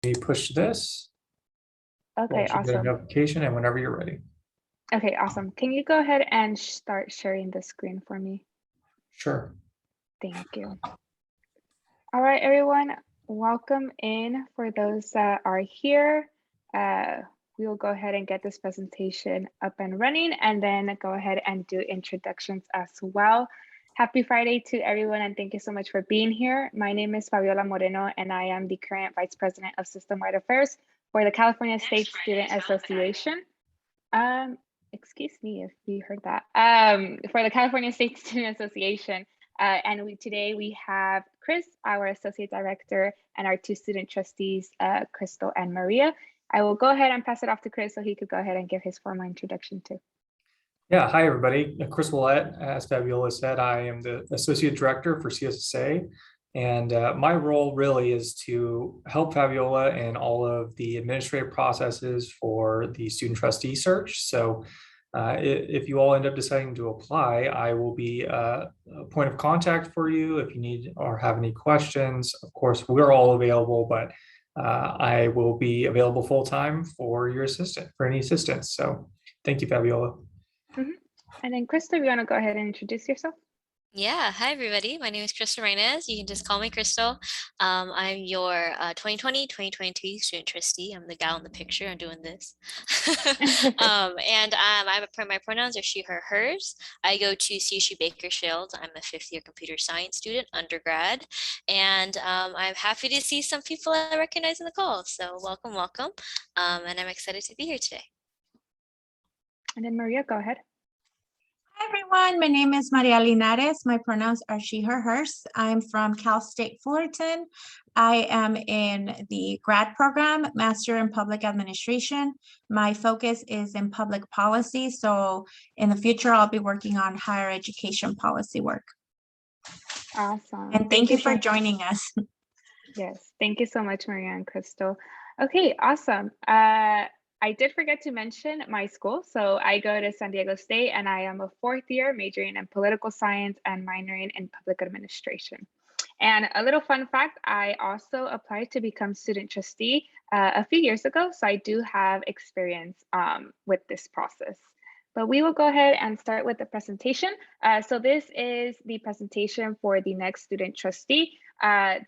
me push this. Okay, Get a awesome. notification, and whenever you're ready. Okay, awesome. Can you go ahead and start sharing the screen for me? Sure. Thank you. All right, everyone, welcome in for those that are here. We will go ahead and get this presentation up and running and then go ahead and do introductions as well. Happy Friday to everyone and thank you so much for being here. My name is Fabiola Moreno and I am the current Vice President of System-Wide Affairs for the California State Student Association. Excuse me if you heard that. For the California State Student Association. Today we have Chris, our Associate Director, and our two student trustees, Crystal and Maria. I will go ahead and pass it off to Chris so he could go ahead and give his formal introduction too. Yeah, hi everybody. Chris Willett, as Fabiola said, I am the Associate Director for CSSA. And my role really is to help Fabiola in all of the administrative processes for the student trustee search. So if you all end up deciding to apply, I will be a point of contact for you if you need or have any questions. Of course, we're all available, but I will be available full time for your any assistance. So thank you, Fabiola. And then Crystal, you want to go ahead and introduce yourself? Yeah, hi everybody. My name is Crystal Reyes. You can just call me Crystal. I'm your 2020-2022 student trustee. I'm the gal in the picture. I'm doing this. My pronouns are she, her, hers. I go to CSU Bakersfield. I'm a 5th-year computer science student, undergrad. And I'm happy to see some people I recognize in the call. So welcome, welcome. And I'm excited to be here today. And then Maria, go ahead. Hi everyone, my name is Maria Linares. My pronouns are she, her, hers. I'm from Cal State Fullerton. I am in the grad program, Master in Public Administration. My focus is in public policy. So in the future, I'll be working on higher education policy work. Awesome. And thank you for joining us. Yes, thank you so much, Maria and Crystal. Okay, awesome. I did forget to mention my school. So I go to San Diego State and I am a 4th year majoring in political science and minoring in public administration. And a little fun fact, I also applied to become student trustee a few years ago. So I do have experience with this process. But we will go ahead and start with the presentation. So this is the presentation for the next student trustee.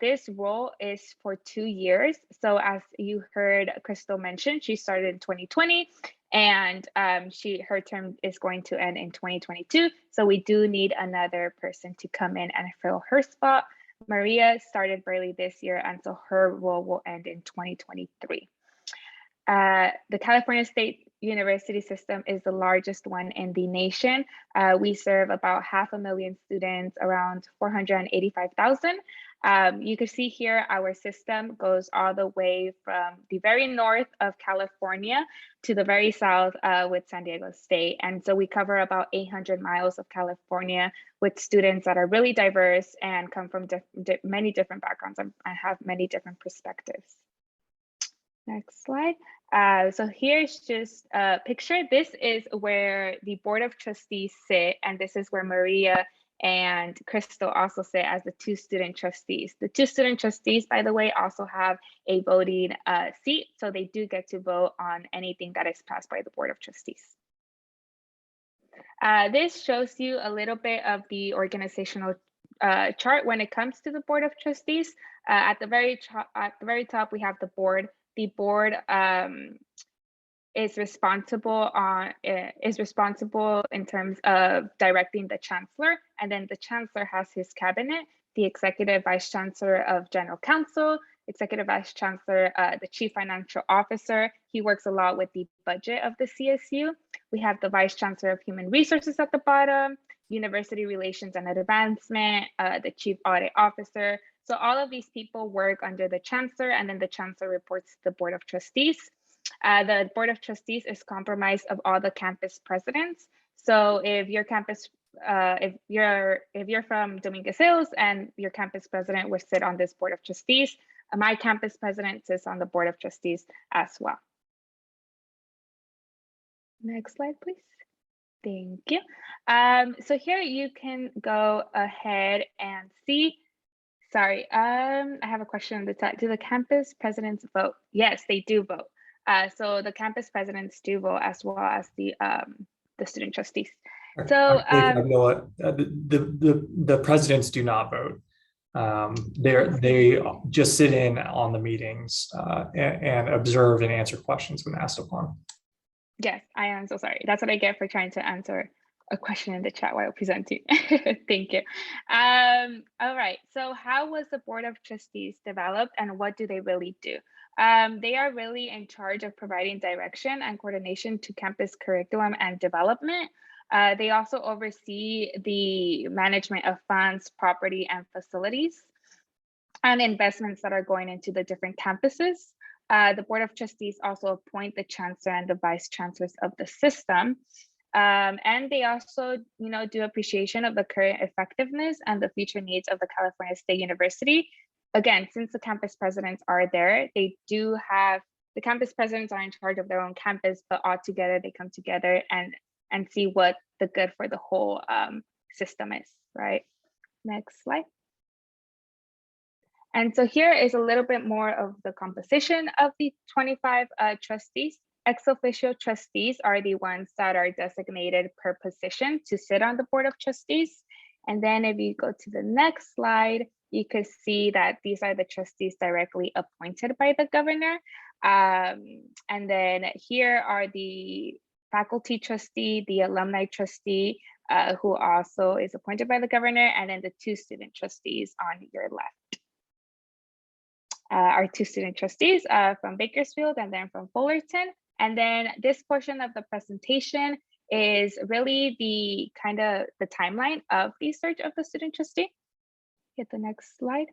This role is for 2 years. So as you heard Crystal mention, she started in 2020 and her term is going to end in 2022. So we do need another person to come in and fill her spot. Maria started barely this year, and so her role will end in 2023. The California State University system is the largest one in the nation. We serve about 500,000 students, around 485,000. You can see here our system goes all the way from the very north of California to the very south with San Diego State. And so we cover about 800 miles of California with students that are really diverse and come from many different backgrounds and have many different perspectives. Next slide. So here's just a picture. This is where the Board of Trustees sit, and this is where Maria and Crystal also sit as the 2 student trustees. The 2 student trustees, by the way, also have a voting seat, so they do get to vote on anything that is passed by the Board of Trustees. This shows you a little bit of the organizational chart when it comes to the Board of Trustees. At the very top, we have the board. The board is responsible in terms of directing the chancellor, and then the chancellor has his cabinet, the executive vice chancellor of general counsel, executive vice chancellor, the chief financial officer. He works a lot with the budget of the CSU. We have the vice chancellor of human resources at the bottom, university relations and advancement, the chief audit officer. So all of these people work under the chancellor, and then the chancellor reports to the Board of Trustees. The Board of Trustees is comprised of all the campus presidents. So if your campus, if you're from Dominguez Hills and your campus president would sit on this Board of Trustees, my campus president sits on the Board of Trustees as well. Next slide, please. Thank you. So here you can go ahead and see Sorry, I have a question in the chat. Do the campus presidents vote? Yes, they do vote. So the campus presidents do vote, as well as the student trustees. So Fabiola, the presidents do not vote. They just sit in on the meetings and observe and answer questions when asked upon. Yes, I am so sorry. That's what I get for trying to answer a question in the chat while presenting. Thank you. All right, so how was the Board of Trustees developed and what do they really do? They are really in charge of providing direction and coordination to campus curriculum and development. They also oversee the management of funds, property, and facilities, and investments that are going into the different campuses. The Board of Trustees also appoint the chancellor and the vice chancellors of the system. And they also, do appreciation of the current effectiveness and the future needs of the California State University. Again, since the campus presidents are there, they do have, the campus presidents are in charge of their own campus, but all together they come together and see what the good for the whole system is, right? Next slide. And so here is a little bit more of the composition of the 25 trustees. Ex officio trustees are the ones that are designated per position to sit on the Board of Trustees. And then if you go to the next slide, you could see that these are the trustees directly appointed by the governor. And then here are the faculty trustee, the alumni trustee, who also is appointed by the governor, and then the 2 student trustees on your left. Our 2 student trustees from Bakersfield and then from Fullerton. And then this portion of the presentation is really the the timeline of the search of the student trustee. Hit the next slide.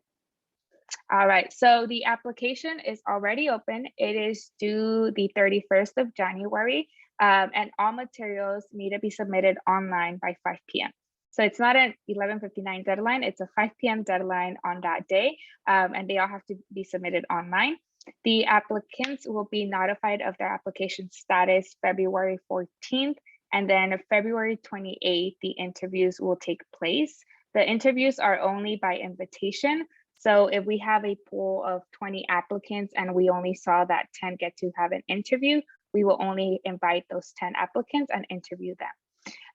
All right, so the application is already open. It is due the 31st of January, and all materials need to be submitted online by 5 p.m. So it's not an 11:59 deadline, it's a 5 p.m. deadline on that day, and they all have to be submitted online. The applicants will be notified of their application status February 14th, and then February 28th, the interviews will take place. The interviews are only by invitation. So if we have a pool of 20 applicants and we only saw that 10 get to have an interview, we will only invite those 10 applicants and interview them.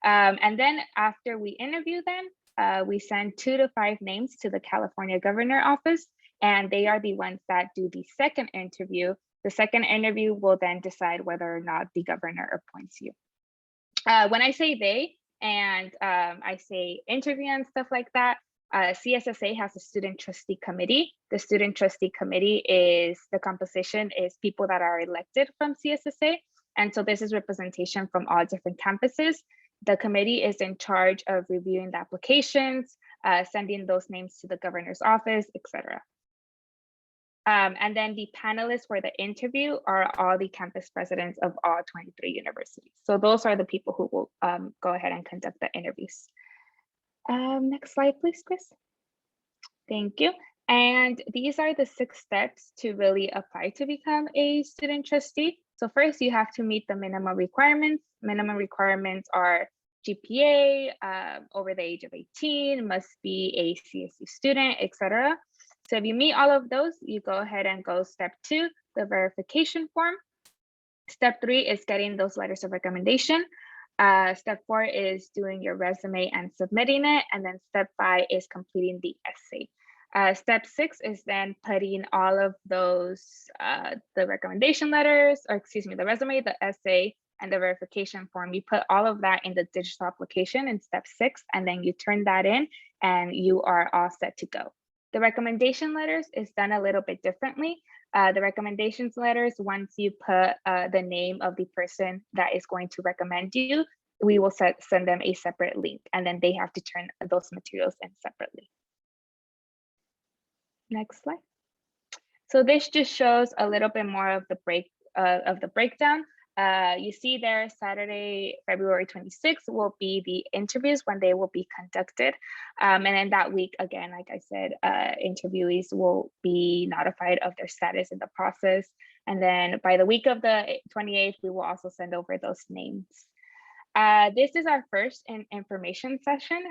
And then after we interview them, we send 2 to 5 names to the California Governor Office, and they are the ones that do the second interview. The second interview will then decide whether or not the governor appoints you. When I say they, and I say interview and stuff like that, CSSA has a student trustee committee. The student trustee committee is, the composition is people that are elected from CSSA. And so this is representation from all different campuses. The committee is in charge of reviewing the applications, sending those names to the governor's office, etc. And then the panelists for the interview are all the campus presidents of all 23 universities. So those are the people who will go ahead and conduct the interviews. Next slide, please, Chris. Thank you. And these are the 6 steps to really apply to become a student trustee. So first, you have to meet the minimum requirements. Minimum requirements are GPA, over the age of 18, must be a CSU student, etc. So if you meet all of those, you go ahead and go step 2, the verification form. Step 3 is getting those letters of recommendation. Step 4 is doing your resume and submitting it. And then step 5 is completing the essay. Step 6 is then putting all of those, the recommendation letters, or excuse me, the resume, the essay, and the verification form. You put all of that in the digital application in step 6, and then you turn that in and you are all set to go. The recommendation letters is done a little bit differently. The recommendations letters, once you put the name of the person that is going to recommend you, we will send them a separate link, and then they have to turn those materials in separately. Next slide. So this just shows a little bit more of the breakdown. You see there, Saturday, February 26th will be the interviews when they will be conducted. And then that week, again, like I said, interviewees will be notified of their status in the process. And then by the week of the 28th, we will also send over those names. This is our first information session.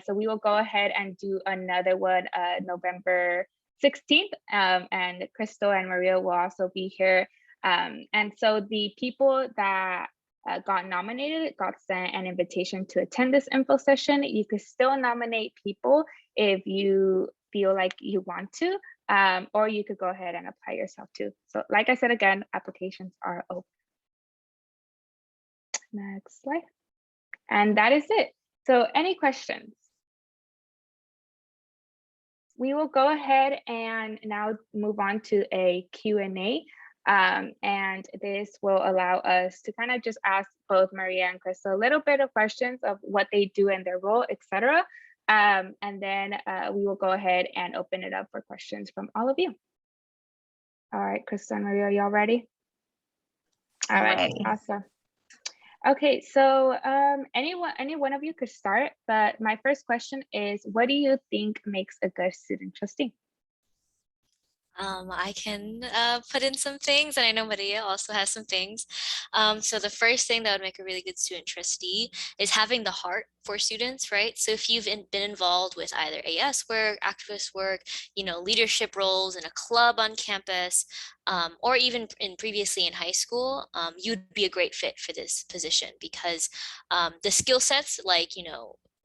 So we will go ahead and do another one November 16th. And Crystal and Maria will also be here. And so the people that got nominated got sent an invitation to attend this info session. You could still nominate people if you feel like you want to, or you could go ahead and apply yourself too. So like I said, again, applications are open. Next slide. And that is it. So any questions? We will go ahead and now move on to a Q&A. And this will allow us to kind of just ask both Maria and Crystal a little bit of questions of what they do in their role, etc. And then we will go ahead and open it up for questions from all of you. All right, Crystal and Maria, y'all ready? All right, Ready. awesome. Okay, so any one of you could start, but my first question is, what do you think makes a good student trustee? I can put in some things, and I know Maria also has some things. So the first thing that would make a really good student trustee is having the heart for students, right? So if you've been involved with either AS work, activist work, leadership roles in a club on campus, or even previously in high school, you'd be a great fit for this position because the skill sets, like,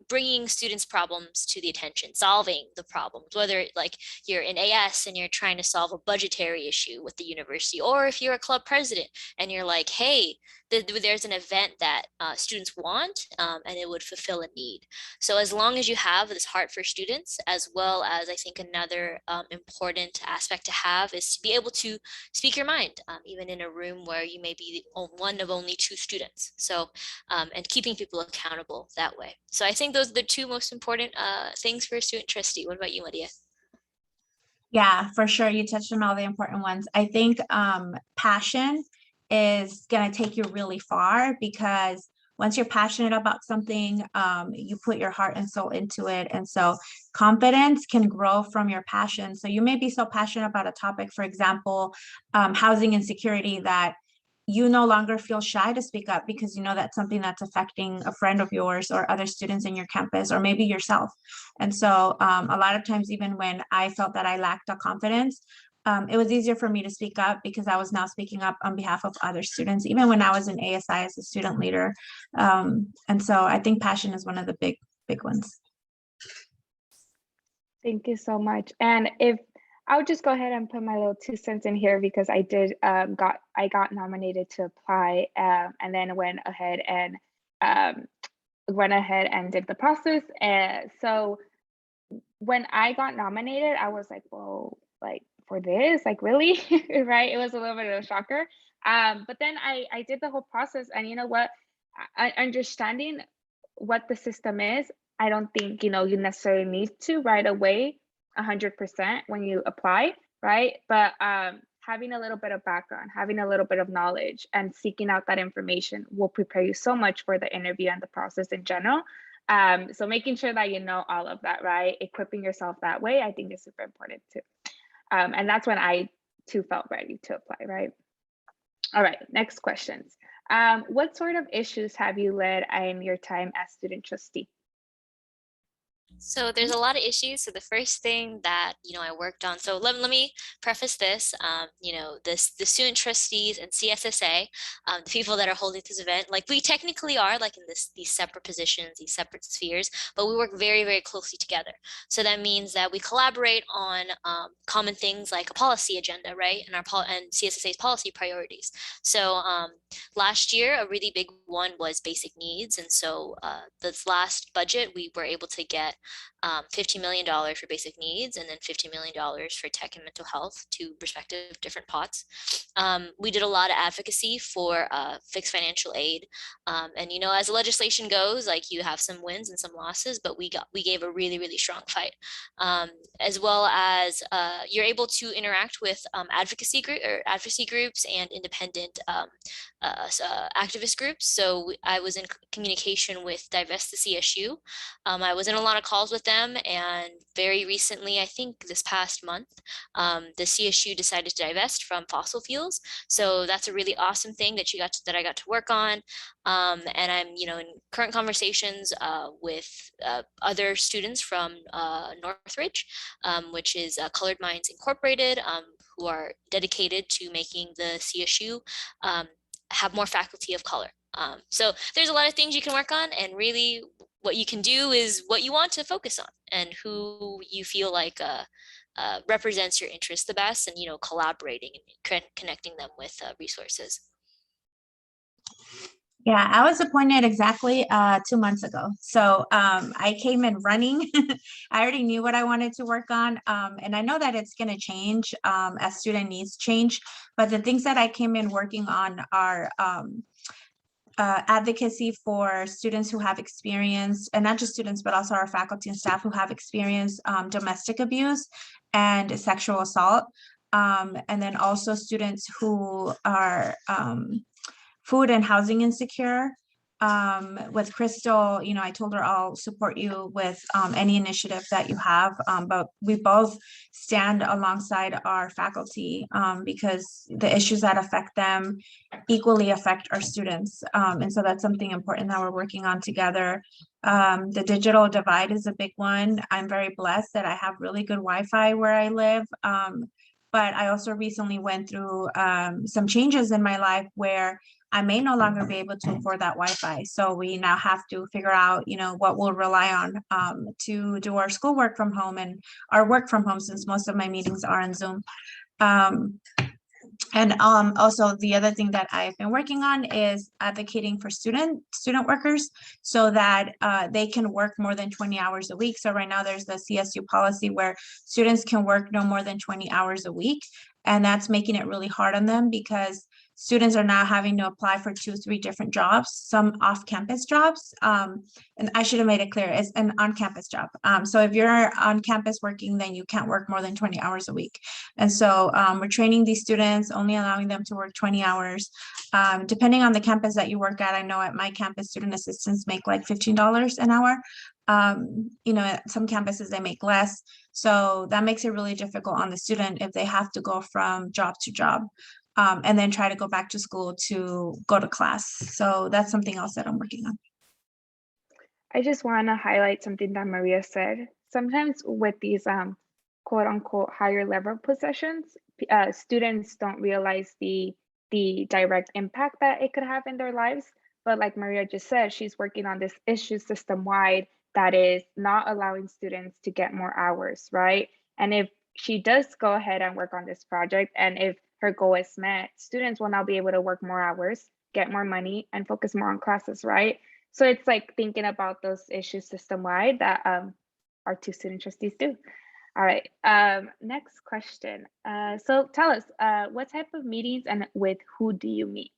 bringing students' problems to the attention, solving the problems, whether like you're in AS and you're trying to solve a budgetary issue with the university, or if you're a club president and you're like, hey, there's an event that students want and it would fulfill a need. So as long as you have this heart for students, as well as I think another important aspect to have is to be able to speak your mind, even in a room where you may be one of only 2 students. So, and keeping people accountable that way. So I think those are the 2 most important things for a student trustee. What about you, Maria? Yeah, for sure. You touched on all the important ones. I think passion is going to take you really far because once you're passionate about something, you put your heart and soul into it. And so confidence can grow from your passion. So you may be so passionate about a topic, for example, housing insecurity, that you no longer feel shy to speak up because you know that's something that's affecting a friend of yours or other students in your campus or maybe yourself. And so a lot of times, even when I felt that I lacked the confidence, it was easier for me to speak up because I was now speaking up on behalf of other students, even when I was in ASI as a student leader. And so I think passion is one of the big ones. Thank you so much. And if I'll just go ahead and put my little 2 cents in here because I did I got nominated to apply and then went ahead and did the process. So when I got nominated, I was like, whoa, like for this, like really, right? It was a little bit of a shocker. But then I did the whole process, and you know what? Understanding what the system is, I don't think you necessarily need to right away 100% when you apply, right? But having a little bit of background, having a little bit of knowledge, and seeking out that information will prepare you so much for the interview and the process in general. So making sure that you know all of that, right? Equipping yourself that way, I think is super important too. And that's when I too felt ready to apply, right? All right, next questions. What sort of issues have you led in your time as student trustee? So there's a lot of issues. So the first thing that, I worked on, so let me preface this, the student trustees and CSSA, the people that are holding this event, like we technically are like in these separate positions, these separate spheres, but we work very, very closely together. So that means that we collaborate on common things like a policy agenda, right? And and CSSA's policy priorities. So last year, a really big one was basic needs. And so this last budget, we were able to get $50 million for basic needs and then $50 million for tech and mental health, 2 respective different pots. We did a lot of advocacy for fixed financial aid. And, as legislation goes, like you have some wins and some losses, but we gave a really, really strong fight. As well as you're able to interact with advocacy groups and independent activist groups. So I was in communication with Divest the CSU. I was in a lot of calls with them, and very recently, I think this past month, the CSU decided to divest from fossil fuels. So that's a really awesome thing that I got to work on. And I'm, in current conversations with other students from Northridge, which is Colored Minds Incorporated, who are dedicated to making the CSU have more faculty of color. So there's a lot of things you can work on, and really what you can do is what you want to focus on and who you feel like represents your interests the best, and collaborating and connecting them with resources. Yeah, I was appointed exactly 2 months ago. So I came in running. I already knew what I wanted to work on. And I know that it's going to change as student needs change. But the things that I came in working on are advocacy for students who have experienced, and not just students, but also our faculty and staff who have experienced domestic abuse and sexual assault. And then also students who are food and housing insecure. With Crystal, I told her I'll support you with any initiative that you have, but we both stand alongside our faculty because the issues that affect them equally affect our students. And so that's something important that we're working on together. The digital divide is a big one. I'm very blessed that I have really good Wi-Fi where I live. But I also recently went through some changes in my life where I may no longer be able to afford that Wi-Fi. So we now have to figure out, what we'll rely on to do our schoolwork from home and our work from home, since most of my meetings are on Zoom. And also the other thing that I've been working on is advocating for student workers so that they can work more than 20 hours a week. So right now there's the CSU policy where students can work no more than 20 hours a week. And that's making it really hard on them because students are now having to apply for 2-3 different jobs, some off-campus jobs. And I should have made it clear, it's an on-campus job. So if you're on campus working, then you can't work more than 20 hours a week. And so we're training these students, only allowing them to work 20 hours. Depending on the campus that you work at, I know at my campus, student assistants make like $15 an hour. At some campuses they make less. So that makes it really difficult on the student if they have to go from job to job. And then try to go back to school to go to class. So that's something else that I'm working on. I just want to highlight something that Maria said. Sometimes with these quote unquote higher level positions, students don't realize the direct impact that it could have in their lives. But like Maria just said, she's working on this issue system wide that is not allowing students to get more hours, right? And if she does go ahead and work on this project, and if her goal is met, students will now be able to work more hours, get more money, and focus more on classes, right? So it's like thinking about those issues system-wide that our 2 student trustees do. All right, next question. So tell us, what type of meetings and with who do you meet?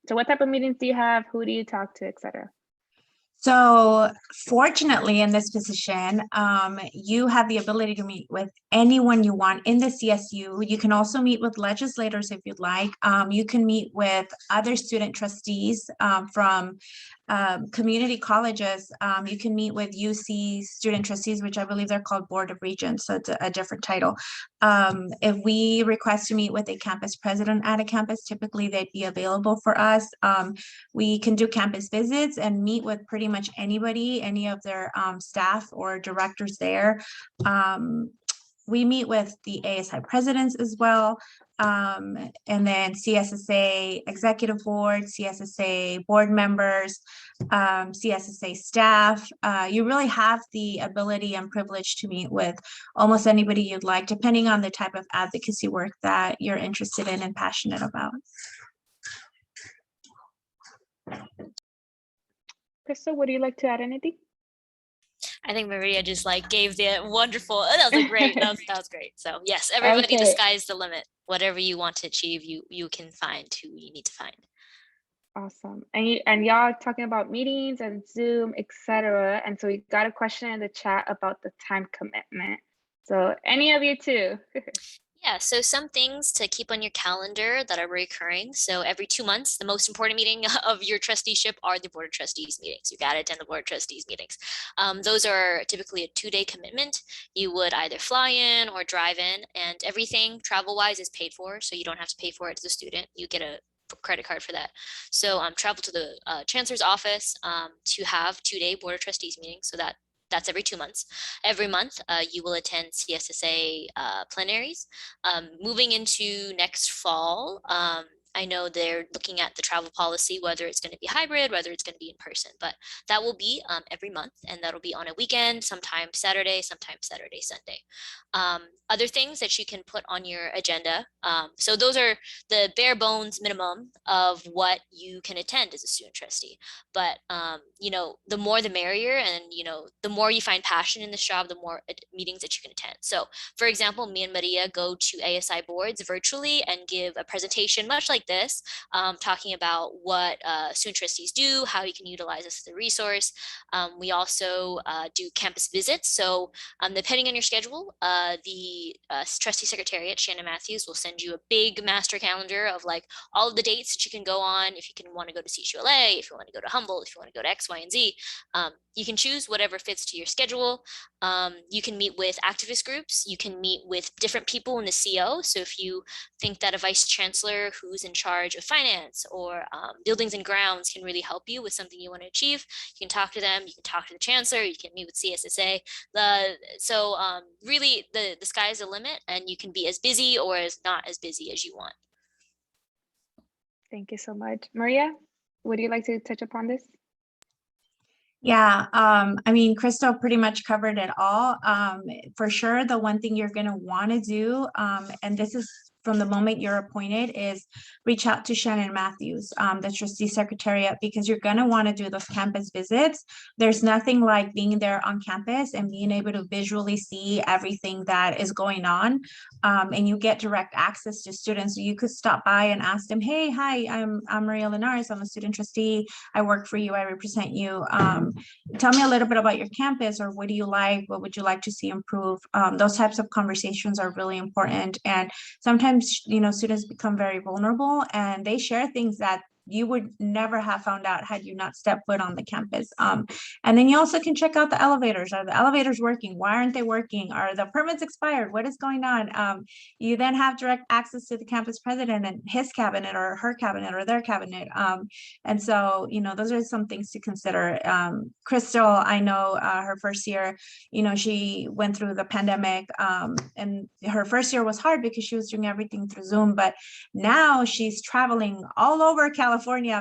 So what type of meetings do you have? Who do you talk to, etc.? So fortunately in this position, you have the ability to meet with anyone you want in the CSU. You can also meet with legislators if you'd like. You can meet with other student trustees from community colleges. You can meet with UC student trustees, which I believe they're called Board of Regents, so it's a different title. If we request to meet with a campus president at a campus, typically they'd be available for us. We can do campus visits and meet with pretty much anybody, any of their staff or directors there. We meet with the ASI presidents as well, and then CSSA executive board, CSSA board members, CSSA staff. You really have the ability and privilege to meet with almost anybody you'd like, depending on the type of advocacy work that you're interested in and passionate about. Crystal, would you like to add anything? I think Maria just gave the wonderful, that was great. That was great. So yes, everybody, the sky's the limit. Whatever you want to achieve, you can find who you need to find. Awesome. And y'all talking about meetings and Zoom, etc. And so we got a question in the chat about the time commitment. So any of you two? Yeah, so some things to keep on your calendar that are recurring. So every 2 months, the most important meeting of your trusteeship are the Board of Trustees meetings. You got to attend the Board of Trustees meetings. Those are typically a 2-day commitment. You would either fly in or drive in, and everything travel-wise is paid for, so you don't have to pay for it as a student. You get a credit card for that. So travel to the chancellor's office to have 2-day Board of Trustees meetings. So that's every 2 months. Every month, you will attend CSSA plenaries. Moving into next fall, I know they're looking at the travel policy, whether it's going to be hybrid, whether it's going to be in person, but that will be every month, and that'll be on a weekend, sometimes Saturday, Sunday. Other things that you can put on your agenda. So those are the bare bones minimum of what you can attend as a student trustee. But the more the merrier, and the more you find passion in this job, the more meetings that you can attend. So for example, me and Maria go to ASI boards virtually and give a presentation much like this, talking about what student trustees do, how you can utilize this as a resource. We also do campus visits. So depending on your schedule, the trustee secretariat, Shannon Matthews, will send you a big master calendar of like all of the dates that you can go on. If you can want to go to CSULA, if you want to go to Humboldt, if you want to go to X, Y, and Z, you can choose whatever fits to your schedule. You can meet with activist groups. You can meet with different people in the CO. So if you think that a vice chancellor who's in charge of finance or buildings and grounds can really help you with something you want to achieve, you can talk to them. You can talk to the chancellor. You can meet with CSSA. So really, the sky is the limit, and you can be as busy or as not as busy as you want. Thank you so much. Maria, would you like to touch upon this? Yeah, I mean, Crystal pretty much covered it all. For sure, the one thing you're going to want to do, and this is from the moment you're appointed, is reach out to Shannon Matthews, the trustee secretariat, because you're going to want to do those campus visits. There's nothing like being there on campus and being able to visually see everything that is going on. And you get direct access to students. So you could stop by and ask them, hey, hi, I'm Maria Linares. I'm a student trustee. I work for you. I represent you. Tell me a little bit about your campus, or what do you like? What would you like to see improve? Those types of conversations are really important. And sometimes, students become very vulnerable and they share things that you would never have found out had you not stepped foot on the campus. And then you also can check out the elevators. Are the elevators working? Why aren't they working? Are the permits expired? What is going on? You then have direct access to the campus president and his cabinet or her cabinet or their cabinet. And so, those are some things to consider. Crystal, I know her first year, she went through the pandemic, and her first year was hard because she was doing everything through Zoom, but now she's traveling all over California,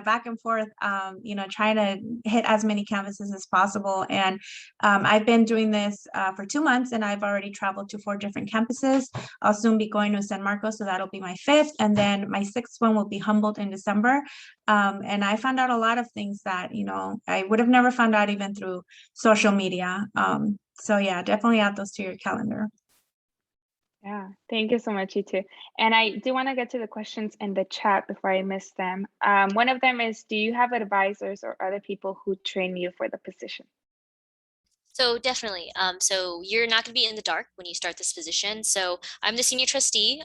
back and forth, trying to hit as many campuses as possible. And I've been doing this for 2 months, and I've already traveled to 4 different campuses. I'll soon be going to San Marcos, so that'll be my 5th. And then my 6th one will be Humboldt in December. And I found out a lot of things that, I would have never found out even through social media. So yeah, definitely add those to your calendar. Yeah, thank you so much, you too. And I do want to get to the questions in the chat before I miss them. One of them is, do you have advisors or other people who train you for the position? So definitely. So you're not going to be in the dark when you start this position. So I'm the senior trustee.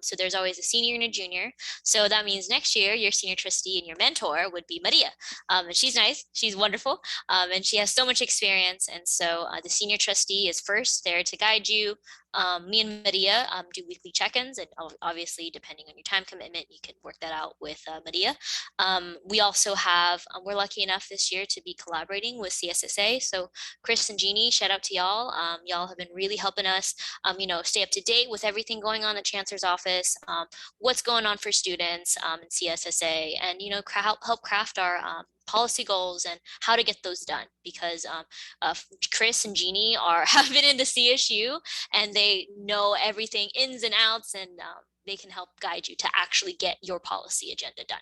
So there's always a senior and a junior. So that means next year, your senior trustee and your mentor would be Maria. And she's nice. She's wonderful. And she has so much experience. And so the senior trustee is first there to guide you. Me and Maria do weekly check-ins, and obviously depending on your time commitment, you can work that out with Maria. We also have, we're lucky enough this year to be collaborating with CSSA. So Chris and Jeannie, shout out to y'all. Y'all have been really helping us, stay up to date with everything going on in the Chancellor's office, what's going on for students in CSSA, and, help craft our policy goals and how to get those done, because Chris and Jeannie have been in the CSU and they know everything ins and outs, and they can help guide you to actually get your policy agenda done.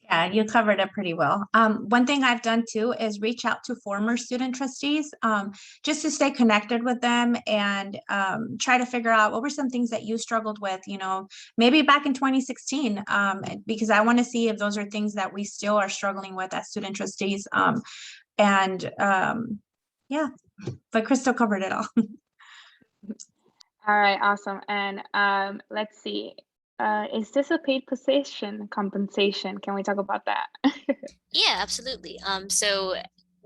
Yeah, you covered it pretty well. One thing I've done too is reach out to former student trustees, just to stay connected with them and try to figure out what were some things that you struggled with, maybe back in 2016, because I want to see if those are things that we still are struggling with as student trustees. Yeah, but Crystal covered it all. All right, awesome. And let's see. Is this a paid position compensation? Can we talk about that? Yeah, absolutely. So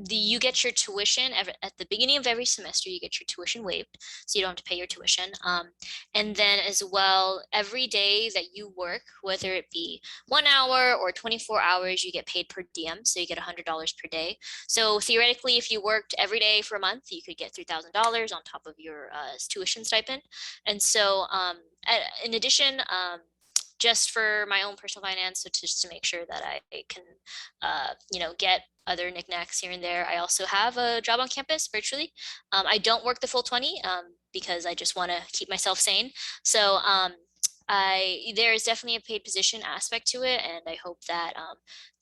you get your tuition at the beginning of every semester, you get your tuition waived, so you don't have to pay your tuition. And then as well, every day that you work, whether it be 1 hour or 24 hours, you get paid per diem, so you get $100 per day. So theoretically, if you worked every day for a month, you could get $3,000 on top of your tuition stipend. And so in addition, just for my own personal finance, so just to make sure that I can, get other knickknacks here and there. I also have a job on campus virtually. I don't work the full 20 because I just want to keep myself sane. So there is definitely a paid position aspect to it, and I hope that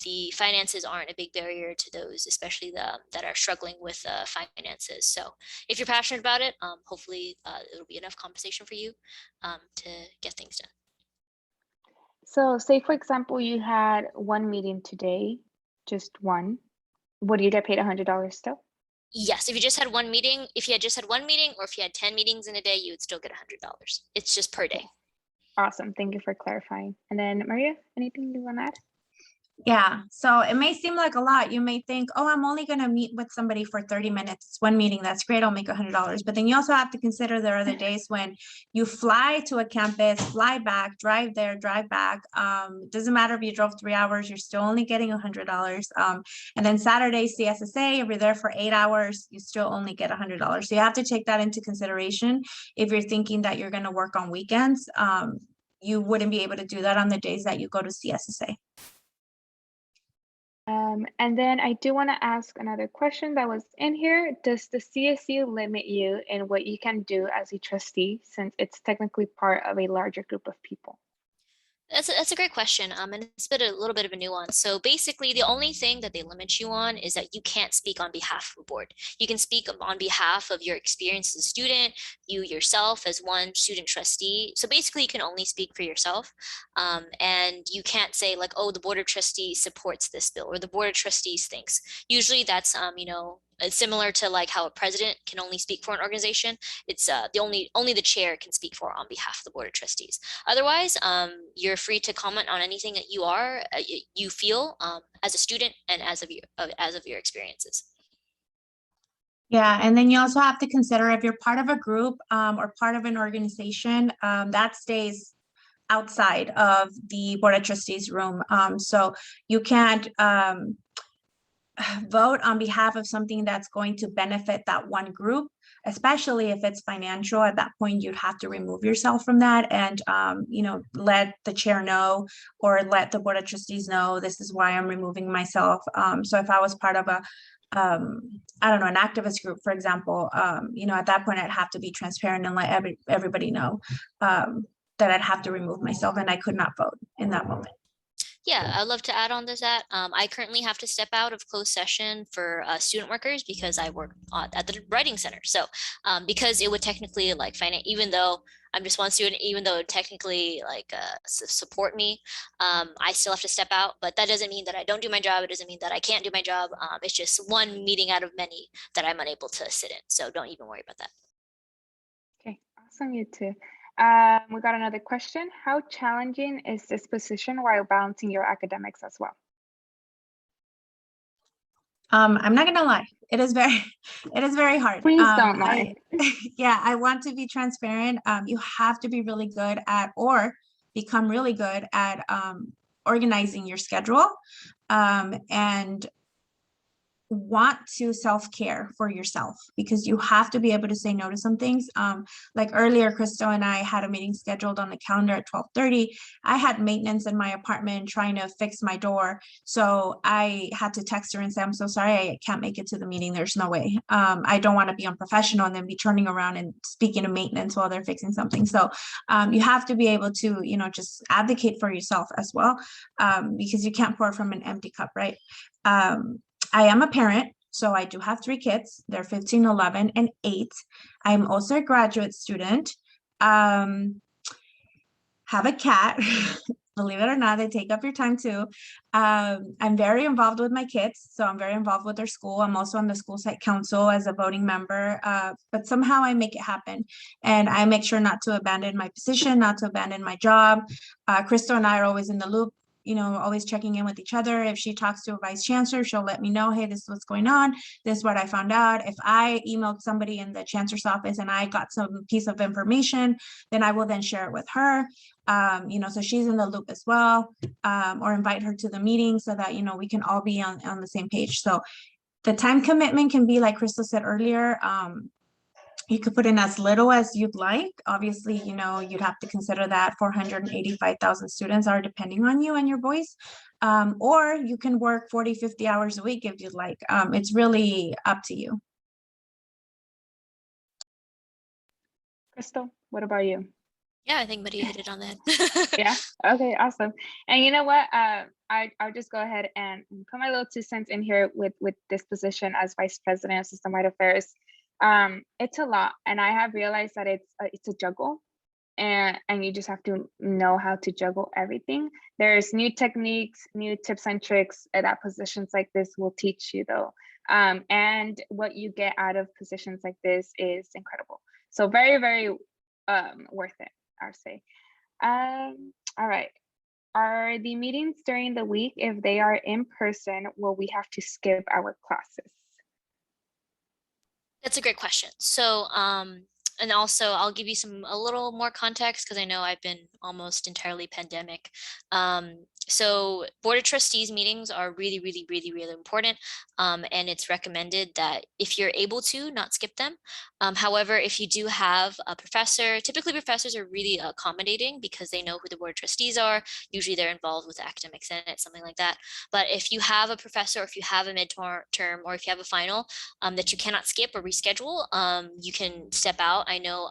the finances aren't a big barrier to those, especially that are struggling with finances. So if you're passionate about it, hopefully it'll be enough compensation for you to get things done. So say, for example, you had one meeting today, just one. Would you get paid $100 still? Yes, if you just had one meeting, if you had just had one meeting, or if you had 10 meetings in a day, you would still get $100. It's just per day. Awesome. Thank you for clarifying. And then Maria, anything you want to add? Yeah, so it may seem like a lot. You may think, oh, I'm only going to meet with somebody for 30 minutes. It's one meeting. That's great. I'll make $100. But then you also have to consider there are the days when you fly to a campus, fly back, drive there, drive back. Doesn't matter if you drove 3 hours, you're still only getting $100. And then Saturday, CSSA, if you're there for 8 hours, you still only get $100. So you have to take that into consideration. If you're thinking that you're going to work on weekends, you wouldn't be able to do that on the days that you go to CSSA. And then I do want to ask another question that was in here. Does the CSU limit you in what you can do as a trustee, since it's technically part of a larger group of people? That's a great question. And it's a little bit of a nuance. So basically, the only thing that they limit you on is that you can't speak on behalf of a board. You can speak on behalf of your experience as a student, you yourself as one student trustee. So basically, you can only speak for yourself. And you can't say like, oh, the Board of Trustees supports this bill, or the Board of Trustees thinks. Usually that's, it's similar to like how a president can only speak for an organization. It's only the chair can speak for on behalf of the Board of Trustees. Otherwise, you're free to comment on anything that you feel as a student and as of your experiences. Yeah, and then you also have to consider if you're part of a group or part of an organization that stays outside of the Board of Trustees room. So you can't vote on behalf of something that's going to benefit that one group, especially if it's financial. At that point, you'd have to remove yourself from that and, let the chair know or let the Board of Trustees know, this is why I'm removing myself. So if I was part of an activist group, for example, at that point, I'd have to be transparent and let everybody know that I'd have to remove myself and I could not vote in that moment. Yeah, I'd love to add on to that. I currently have to step out of closed session for student workers because I work at the writing center. So because it would technically even though I'm just one student, even though it technically support me, I still have to step out. But that doesn't mean that I don't do my job. It doesn't mean that I can't do my job. It's just one meeting out of many that I'm unable to sit in. So don't even worry about that. Okay, awesome, you too. We got another question. How challenging is this position while balancing your academics as well? I'm not gonna lie. It is very hard. Please don't lie. I want to be transparent. You have to be really good at, or become really good at organizing your schedule and want to self-care for yourself, because you have to be able to say no to some things. Like earlier, Crystal and I had a meeting scheduled on the calendar at 12:30. I had maintenance in my apartment trying to fix my door. So I had to text her and say, I'm so sorry, I can't make it to the meeting. There's no way. I don't want to be unprofessional and then be turning around and speaking to maintenance while they're fixing something. So you have to be able to, just advocate for yourself as well, because you can't pour from an empty cup, right? I am a parent, so I do have 3 kids. They're 15, 11, and 8. I'm also a graduate student. Have a cat. believe it or not, they take up your time too. I'm very involved with my kids, so I'm very involved with their school. I'm also on the school site council as a voting member, but somehow I make it happen. And I make sure not to abandon my position, not to abandon my job. Crystal and I are always in the loop, always checking in with each other. If she talks to a vice chancellor, she'll let me know, hey, this is what's going on. This is what I found out. If I emailed somebody in the chancellor's office and I got some piece of information, then I will then share it with her. So she's in the loop as well, or invite her to the meeting so that, we can all be on the same page. So the time commitment can be, like Crystal said earlier, you could put in as little as you'd like. Obviously, you'd have to consider that 485,000 students are depending on you and your voice. Or you can work 40, 50 hours a week if you'd like. It's really up to you. Crystal, what about you? Yeah, I think Maria hit it on that. Yeah. Okay. Awesome. And you know what? I'll just go ahead and put my little 2 cents in here with this position as Vice President of System-wide Affairs. It's a lot, and I have realized that it's a juggle, and you just have to know how to juggle everything. There's new techniques, new tips and tricks that positions like this will teach you, though. And what you get out of positions like this is incredible. So very, very worth it, I'll say. All right. Are the meetings during the week, if they are in person, will we have to skip our classes? That's a great question. So, and also I'll give you a little more context because I know I've been almost entirely pandemic. So Board of Trustees meetings are really, really, really, really important. And it's recommended that if you're able to, not skip them. However, if you do have a professor, typically professors are really accommodating because they know who the Board of Trustees are. Usually they're involved with the academic senate, something like that. But if you have a professor, or if you have a midterm, or if you have a final that you cannot skip or reschedule, you can step out. I know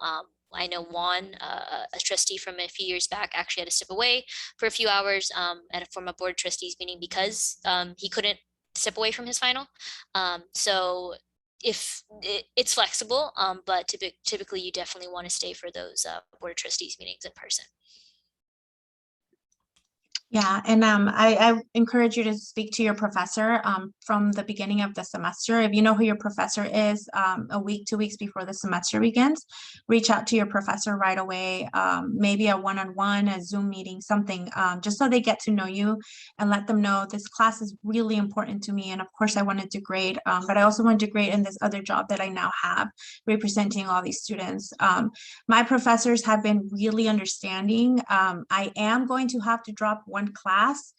Juan, a trustee from a few years back, actually had to step away for a few hours from a Board of Trustees meeting because he couldn't step away from his final. So if it's flexible, but typically you definitely want to stay for those Board of Trustees meetings in person. Yeah, and I encourage you to speak to your professor from the beginning of the semester. If you know who your professor is, a week, 2 weeks before the semester begins, reach out to your professor right away, maybe a one-on-one, a Zoom meeting, something, just so they get to know you and let them know this class is really important to me. And of course, I want to grade, but I also want to grade in this other job that I now have, representing all these students. My professors have been really understanding. I am going to have to drop one class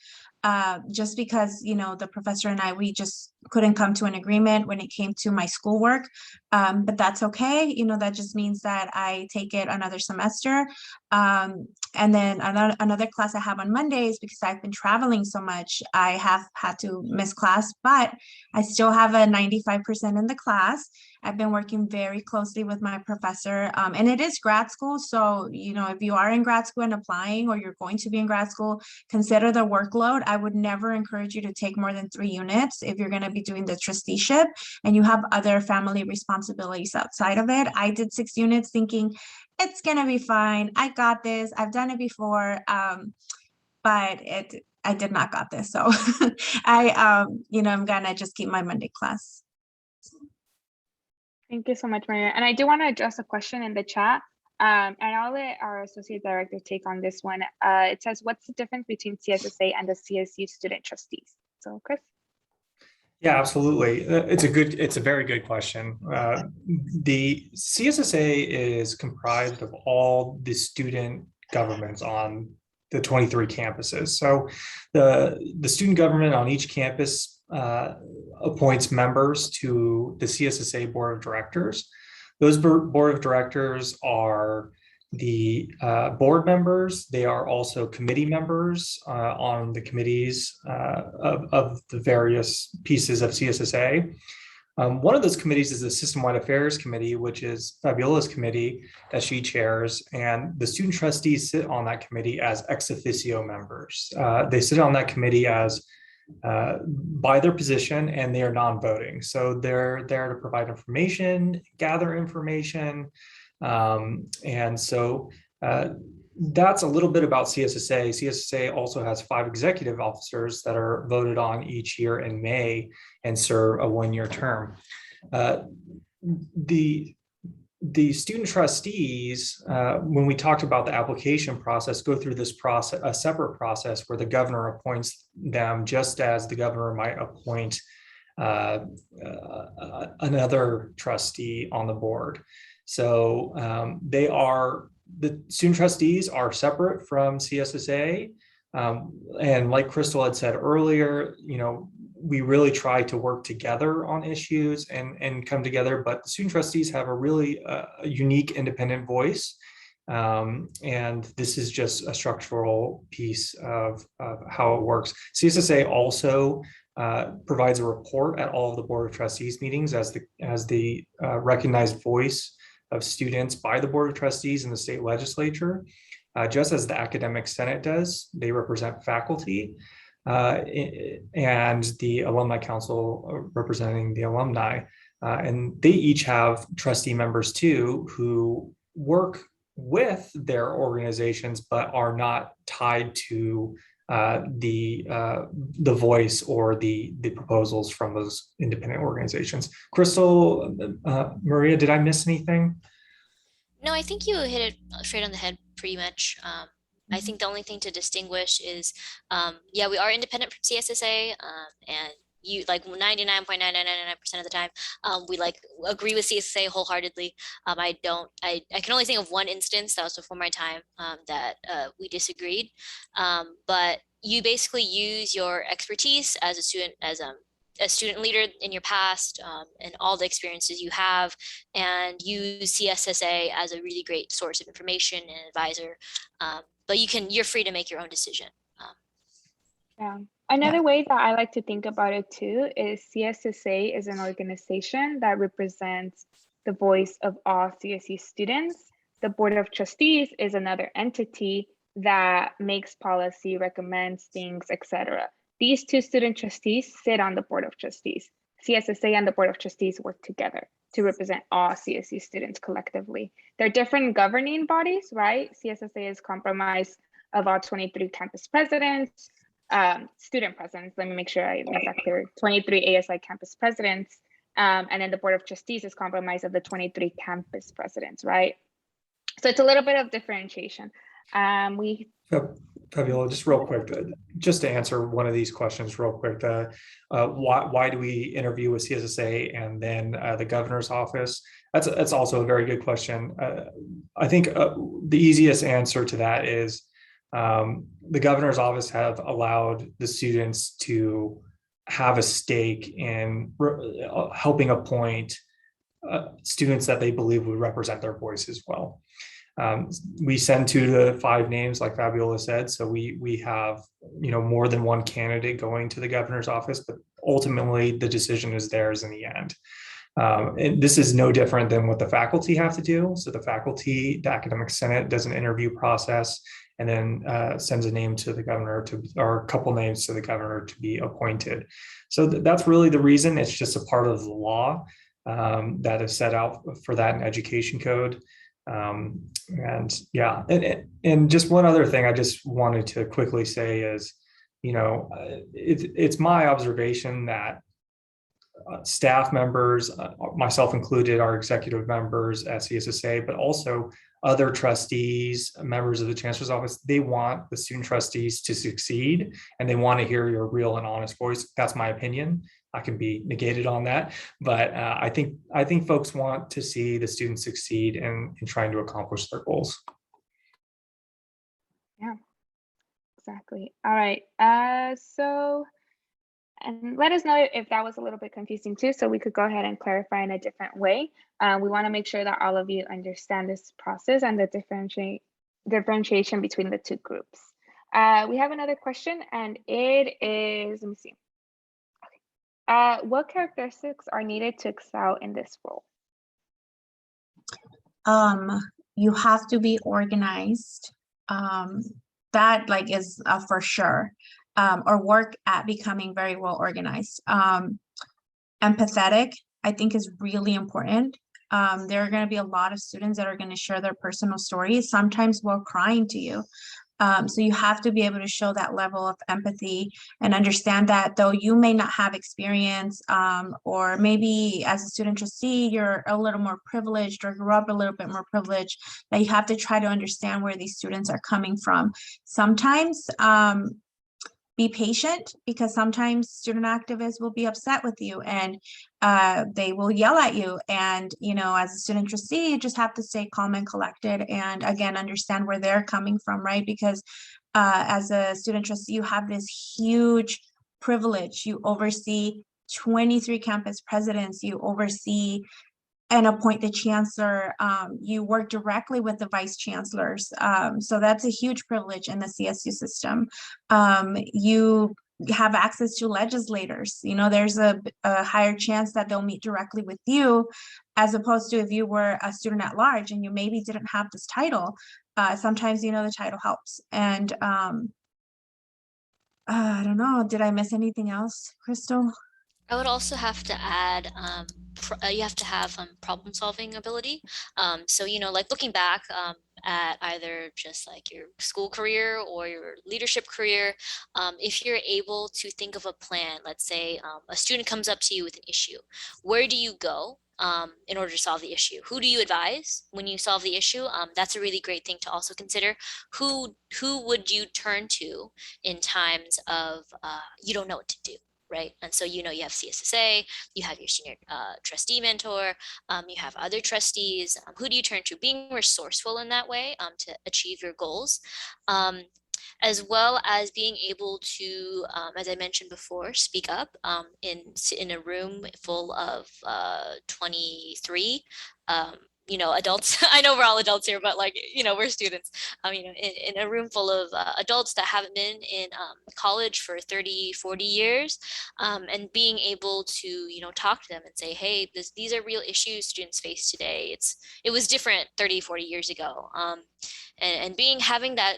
just because, the professor and we just couldn't come to an agreement when it came to my schoolwork. But that's okay. That just means that I take it another semester. And then another class I have on Mondays, because I've been traveling so much, I have had to miss class, but I still have a 95% in the class. I've been working very closely with my professor, and it is grad school. So, if you are in grad school and applying, or you're going to be in grad school, consider the workload. I would never encourage you to take more than 3 units if you're going to be doing the trusteeship and you have other family responsibilities outside of it. I did 6 units thinking it's going to be fine. I got this. I've done it before. But I did not got this. So I'm going to just keep my Monday class. Thank you so much, Maria. And I do want to address a question in the chat. And I'll let our Associate Director take on this one. It says, what's the difference between CSSA and the CSU Student Trustees? So, Chris? Yeah, absolutely. It's a very good question. The CSSA is comprised of all the student governments on the 23 campuses. So the student government on each campus appoints members to the CSSA Board of Directors. Those Board of Directors are the board members. They are also committee members on the committees of the various pieces of CSSA. One of those committees is the System-wide Affairs Committee, which is Fabiola's committee that she chairs, and the student trustees sit on that committee as ex officio members. They sit on that committee as by their position, and they are non-voting. So they're there to provide information, gather information, and so That's a little bit about CSSA. CSSA also has 5 executive officers that are voted on each year in May and serve a 1-year term. The student trustees, when we talked about the application process, go through this process, a separate process where the governor appoints them, just as the governor might appoint another trustee on the board. So the student trustees are separate from CSSA. And like Crystal had said earlier, we really try to work together on issues and come together, but the student trustees have a really unique independent voice. And this is just a structural piece of how it works. CSSA also provides a report at all of the Board of Trustees meetings as the recognized voice of students by the Board of Trustees and the state legislature. Just as the Academic Senate does, they represent faculty, and the Alumni Council representing the alumni. And they each have trustee members too, who work with their organizations, but are not tied to the voice or the proposals from those independent organizations. Crystal, Maria, did I miss anything? No, I think you hit it straight on the head pretty much. I think the only thing to distinguish is, yeah, we are independent from CSSA, and you like 99.9999% of the time, we like agree with CSSA wholeheartedly. I can only think of one instance that was before my time that we disagreed, but you basically use your expertise as a student leader in your past, and all the experiences you have, and use CSSA as a really great source of information and advisor. But you're free to make your own decision. Yeah. Another way that I like to think about it too is CSSA is an organization that represents the voice of all CSU students. The Board of Trustees is another entity that makes policy, recommends things, etc. These 2 student trustees sit on the Board of Trustees. CSSA and the Board of Trustees work together to represent all CSU students collectively. They're different governing bodies, right? CSSA is comprised of all 23 campus presidents, student presidents, let me make sure I make that clear, 23 ASI campus presidents, and then the Board of Trustees is comprised of the 23 campus presidents, right? So it's a little bit of differentiation. Fabiola, just real quick, just to answer one of these questions real quick, why do we interview with CSSA and then the governor's office? That's also a very good question. I think the easiest answer to that is the governor's office have allowed the students to have a stake in helping appoint students that they believe would represent their voice as well. We send 2 to 5 names, like Fabiola said, so we have more than one candidate going to the governor's office, but ultimately the decision is theirs in the end. And this is no different than what the faculty have to do. So the Academic Senate does an interview process and then sends a name to the governor or a couple names to the governor to be appointed. So that's really the reason. It's just a part of the law that is set out for that in education code. And yeah, and just one other thing I just wanted to quickly say is, it's my observation that staff members, myself included, our executive members at CSSA, but also other trustees, members of the chancellor's office, they want the student trustees to succeed and they want to hear your real and honest voice. That's my opinion. I can be negated on that, but I think folks want to see the students succeed in trying to accomplish their goals. Yeah, exactly. All right. And let us know if that was a little bit confusing too, so we could go ahead and clarify in a different way. We want to make sure that all of you understand this process and the differentiation between the 2 groups. We have another question, and it is, let me see. Okay. What characteristics are needed to excel in this role? You have to be organized. That is for sure. Or work at becoming very well organized. Empathetic, I think, is really important. There are going to be a lot of students that are going to share their personal stories, sometimes while crying to you. So you have to be able to show that level of empathy and understand that though you may not have experience, or maybe as a student trustee, you're a little more privileged or grew up a little bit more privileged, that you have to try to understand where these students are coming from. Sometimes, be patient, because sometimes student activists will be upset with you and they will yell at you. And, as a student trustee, you just have to stay calm and collected and again, understand where they're coming from, right? Because as a student trustee, you have this huge privilege. You oversee 23 campus presidents, you oversee and appoint the chancellor. You work directly with the vice chancellors. So that's a huge privilege in the CSU system. You have access to legislators. There's a higher chance that they'll meet directly with you, as opposed to if you were a student at large and you maybe didn't have this title. Sometimes, the title helps. And I don't know, did I miss anything else, Crystal? I would also have to add, you have to have problem solving ability. So, like looking back at either just like your school career or your leadership career, if you're able to think of a plan, let's say a student comes up to you with an issue, where do you go in order to solve the issue? Who do you advise when you solve the issue? That's a really great thing to also consider. Who would you turn to in times of you don't know what to do? Right. And so, you have CSSA, you have your senior trustee mentor, you have other trustees. Who do you turn to? Being resourceful in that way to achieve your goals, as well as being able to, as I mentioned before, speak up in a room full of 23 adults. I know we're all adults here, but we're students. In a room full of adults that haven't been in college for 30, 40 years, and being able to, talk to them and say, hey, these are real issues students face today. It was different 30, 40 years ago. And having that,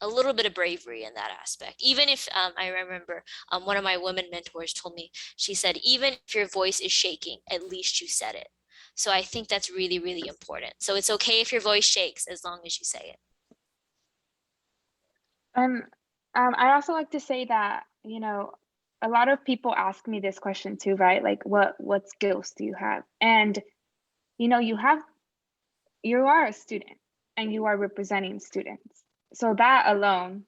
a little bit of bravery in that aspect. Even if I remember one of my women mentors told me, she said, even if your voice is shaking, at least you said it. So I think that's really, really important. So it's okay if your voice shakes as long as you say it. I also like to say that, a lot of people ask me this question too, right? Like what skills do you have? And, you are a student and you are representing students. So that alone,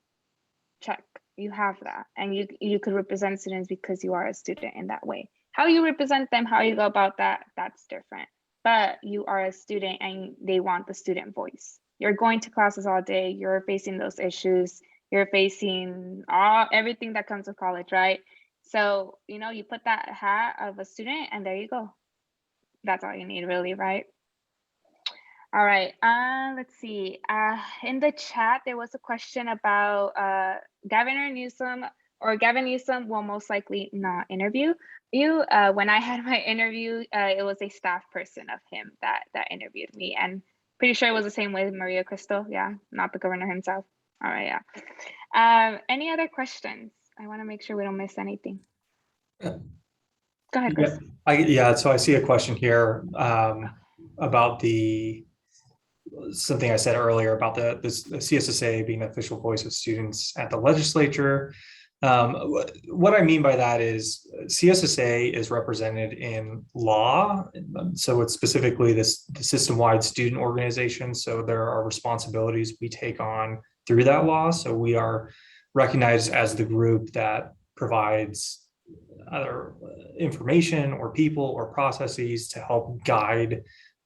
check, you have that. And you could represent students because you are a student in that way. How you represent them, how you go about that, that's different. But you are a student and they want the student voice. You're going to classes all day, you're facing those issues, you're facing everything that comes with college, right? So, you put that hat of a student and there you go. That's all you need really, right? All right, let's see. In the chat, there was a question about Gavin Newsom will most likely not interview you. When I had my interview, it was a staff person of him that interviewed me, and pretty sure it was the same with Maria Crystal. Yeah, not the governor himself. All right, yeah. Any other questions? I want to make sure we don't miss anything. Go ahead, Chris. So I see a question here about something I said earlier about the CSSA being the official voice of students at the legislature. What I mean by that is CSSA is represented in law. So it's specifically the system-wide student organization. So there are responsibilities we take on through that law. So we are recognized as the group that provides either information or people or processes to help guide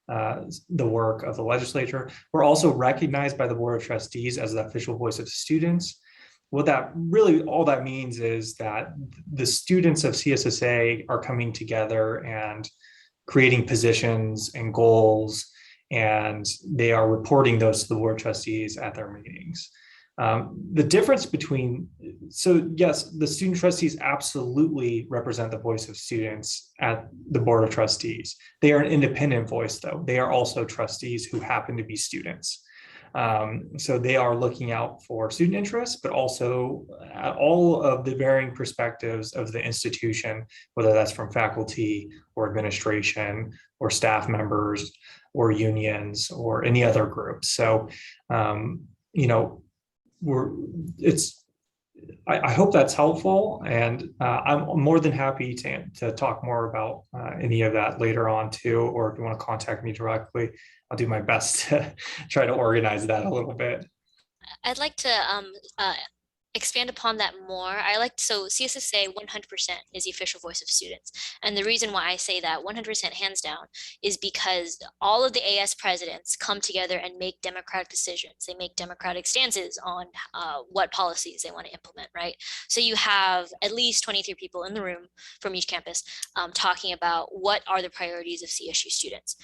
the work of the legislature. We're also recognized by the Board of Trustees as the official voice of students. What that really, all that means is that the students of CSSA are coming together and creating positions and goals, and they are reporting those to the Board of Trustees at their meetings. The difference between, so yes, the student trustees absolutely represent the voice of students at the Board of Trustees. They are an independent voice though. They are also trustees who happen to be students. So they are looking out for student interests, but also at all of the varying perspectives of the institution, whether that's from faculty or administration or staff members or unions or any other groups. So, you know, I hope that's helpful, and I'm more than happy to talk more about any of that later on too, or if you want to contact me directly, I'll do my best to try to organize that a little bit. I'd like to expand upon that more. So CSSA 100% is the official voice of students. And the reason why I say that 100% hands down is because all of the AS presidents come together and make democratic decisions. They make democratic stances on what policies they want to implement, right? So you have at least 23 people in the room from each campus talking about what are the priorities of CSU students.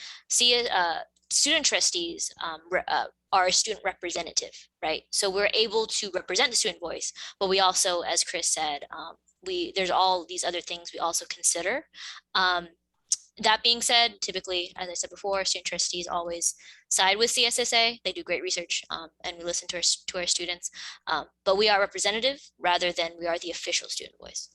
Student trustees are a student representative, right? So we're able to represent the student voice, but we also, as Chris said, there's all these other things we also consider. That being said, typically, as I said before, student trustees always side with CSSA. They do great research, and we listen to our students, but we are representative rather than we are the official student voice.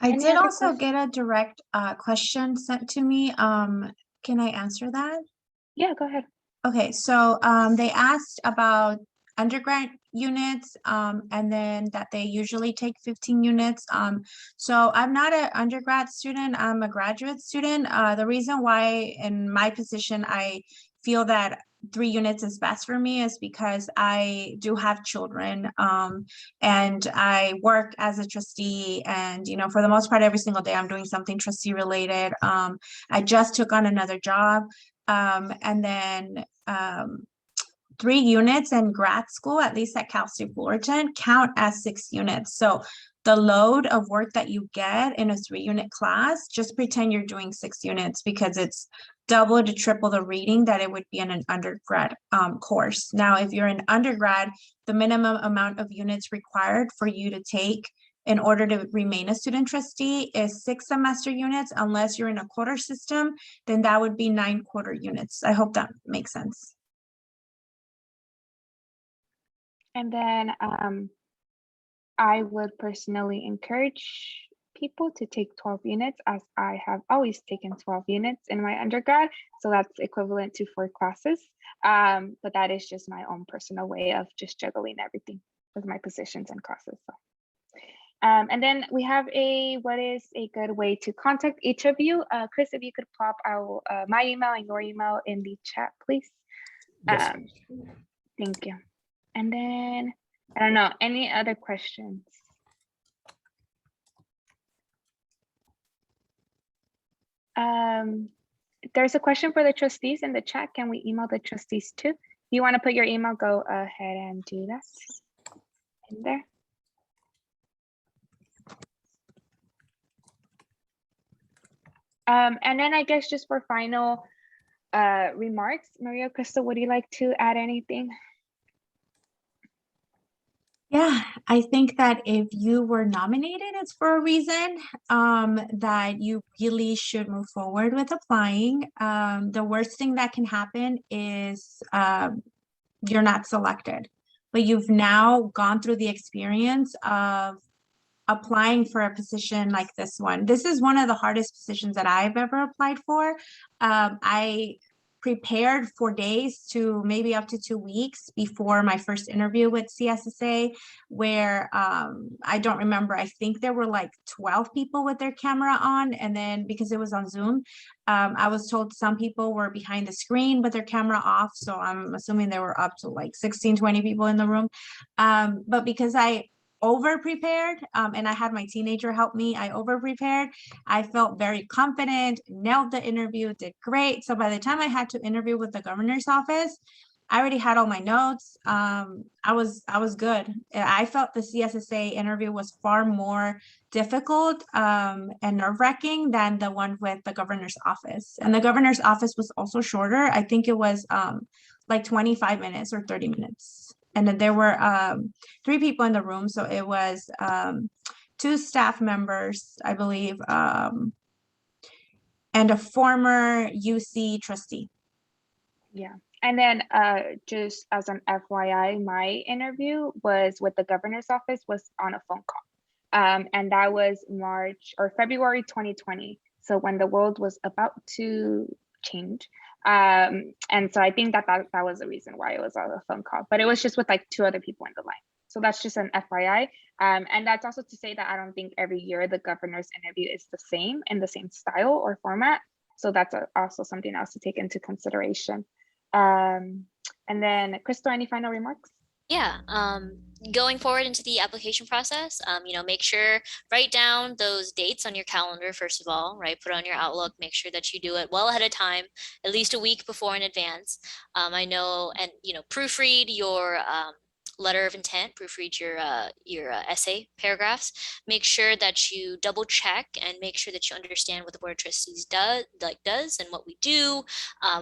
I Any did other also get a direct question sent to me. Can I answer that? Yeah, go ahead. Okay, so they asked about undergrad units and then that they usually take 15 units. So I'm not an undergrad student, I'm a graduate student. The reason why in my position I feel that 3 units is best for me is because I do have children and I work as a trustee, and you know, for the most part every single day I'm doing something trustee related. I just took on another job, and then 3 units in grad school, at least at Cal State Fullerton, count as 6 units. So the load of work that you get in a 3-unit class, just pretend you're doing 6 units, because it's double to triple the reading that it would be in an undergrad course. Now, if you're an undergrad, the minimum amount of units required for you to take in order to remain a student trustee is 6 semester units. Unless you're in a quarter system, then that would be 9 quarter units. I hope that makes sense. And then I would personally encourage people to take 12 units, as I have always taken 12 units in my undergrad. So that's equivalent to 4 classes. But that is just my own personal way of just juggling everything with my positions and classes. So. And then we have what is a good way to contact each of you? Chris, if you could pop our my email and your email in the chat, please. Yes. Thank you. And then, I don't know, any other questions? There's a question for the trustees in the chat. Can we email the trustees too? If you want to put your email, go ahead and do that in there. And then I guess just for final remarks, Maria Crystal, would you like to add anything? Yeah, I think that if you were nominated, it's for a reason, that you really should move forward with applying. The worst thing that can happen is you're not selected, but you've now gone through the experience of applying for a position like this one. This is one of the hardest positions that I've ever applied for. I prepared for days to maybe up to 2 weeks before my first interview with CSSA, where I don't remember, I think there were like 12 people with their camera on, and then because it was on Zoom, I was told some people were behind the screen with their camera off, so I'm assuming there were up to like 16, 20 people in the room. But because I over prepared and I had my teenager help me, I over prepared. I felt very confident, nailed the interview, did great. So by the time I had to interview with the governor's office, I already had all my notes. I was good. I felt the CSSA interview was far more difficult and nerve-wracking than the one with the governor's office. And the governor's office was also shorter. I think it was like 25 minutes or 30 minutes. And then there were 3 people in the room. So it was 2 staff members, I believe, and a former UC trustee. Yeah. And then just as an FYI, my interview was with the governor's office was on a phone call. And that was March or February 2020. So when the world was about to change. And so I think that was the reason why it was on a phone call, but it was just with like 2 other people in the line. So that's just an FYI. And that's also to say that I don't think every year the governor's interview is the same in the same style or format. So that's also something else to take into consideration. And then Crystal, any final remarks? Yeah, going forward into the application process, make sure, write down those dates on your calendar, first of all, right? Put on your Outlook, make sure that you do it well ahead of time, at least a week before in advance. I know, and, proofread your letter of intent, proofread your essay paragraphs. Make sure that you double check and make sure that you understand what the Board of Trustees does and what we do,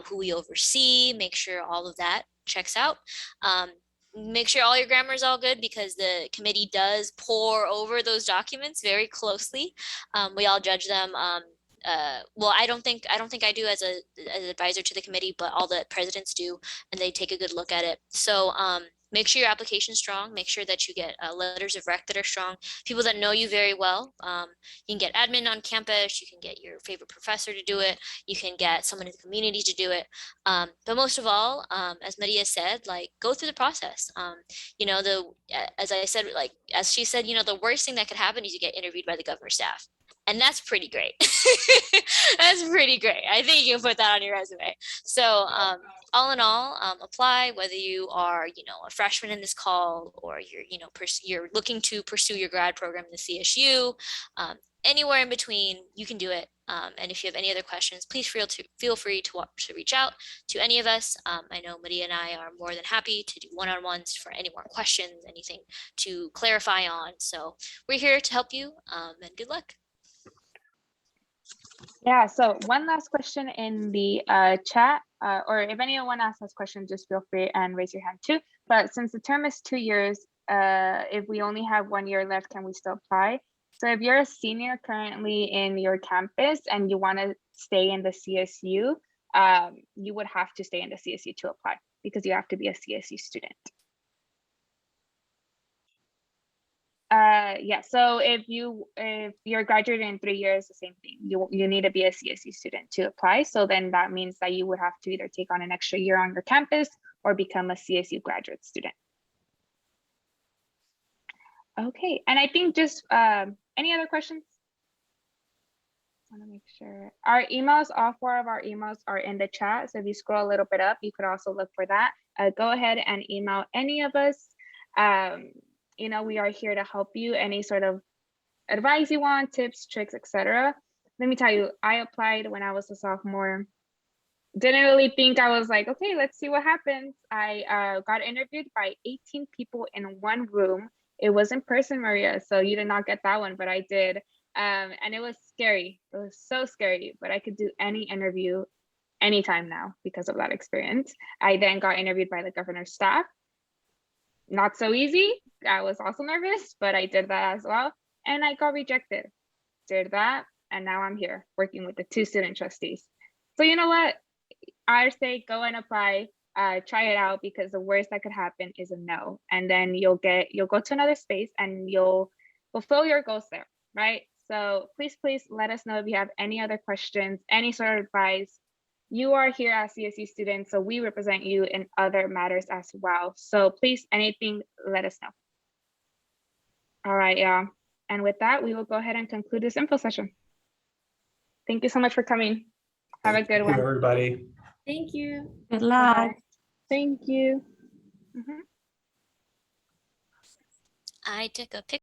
who we oversee. Make sure all of that checks out. Make sure all your grammar is all good because the committee does pore over those documents very closely. We all judge them. Well, I don't think I do as an advisor to the committee, but all the presidents do, and they take a good look at it. So make sure your application is strong. Make sure that you get letters of rec that are strong. People that know you very well. You can get admin on campus. You can get your favorite professor to do it. You can get someone in the community to do it. But most of all, as Maria said, like go through the process. As I said, like as she said, the worst thing that could happen is you get interviewed by the governor's staff. And that's pretty great. That's pretty great. I think you can put that on your resume. So all in all, apply whether you are, a freshman in this call or you're looking to pursue your grad program in the CSU, anywhere in between, you can do it. And if you have any other questions, please feel free to reach out to any of us. I know Maria and I are more than happy to do one-on-ones for any more questions, anything to clarify on. So we're here to help you, and good luck. Yeah, so one last question in the chat, or if anyone else has questions, just feel free and raise your hand too. But since the term is 2 years, if we only have 1 year left, can we still apply? So if you're a senior currently in your campus and you want to stay in the CSU, you would have to stay in the CSU to apply because you have to be a CSU student. Yeah, so if you're graduating in 3 years, the same thing. You need to be a CSU student to apply. So then that means that you would have to either take on an extra year on your campus or become a CSU graduate student. Okay, and I think just any other questions? I want to make sure our emails, all 4 of our emails are in the chat. So if you scroll a little bit up, you could also look for that. Go ahead and email any of us. We are here to help you, any sort of advice you want, tips, tricks, etc. Let me tell you, I applied when I was a sophomore. Didn't really think, I was like, okay, let's see what happens. I got interviewed by 18 people in one room. It was in person, Maria, so you did not get that one, but I did. And it was scary. It was so scary, but I could do any interview anytime now because of that experience. I then got interviewed by the governor's staff. Not so easy. I was also nervous, but I did that as well. And I got rejected. Did that. And now I'm here working with the 2 student trustees. So you know what? I say go and apply, try it out, because the worst that could happen is a no. And then you'll go to another space and you'll fulfill your goals there, right? So please let us know if you have any other questions, any sort of advice. You are here as CSU students, so we represent you in other matters as well. So please, anything, let us know. All right, y'all. And with that, we will go ahead and conclude this info session. Thank you so much for coming. Have a good one. Thank you, everybody. Thank you. Good luck. Thank you. Mhm. I took a picture.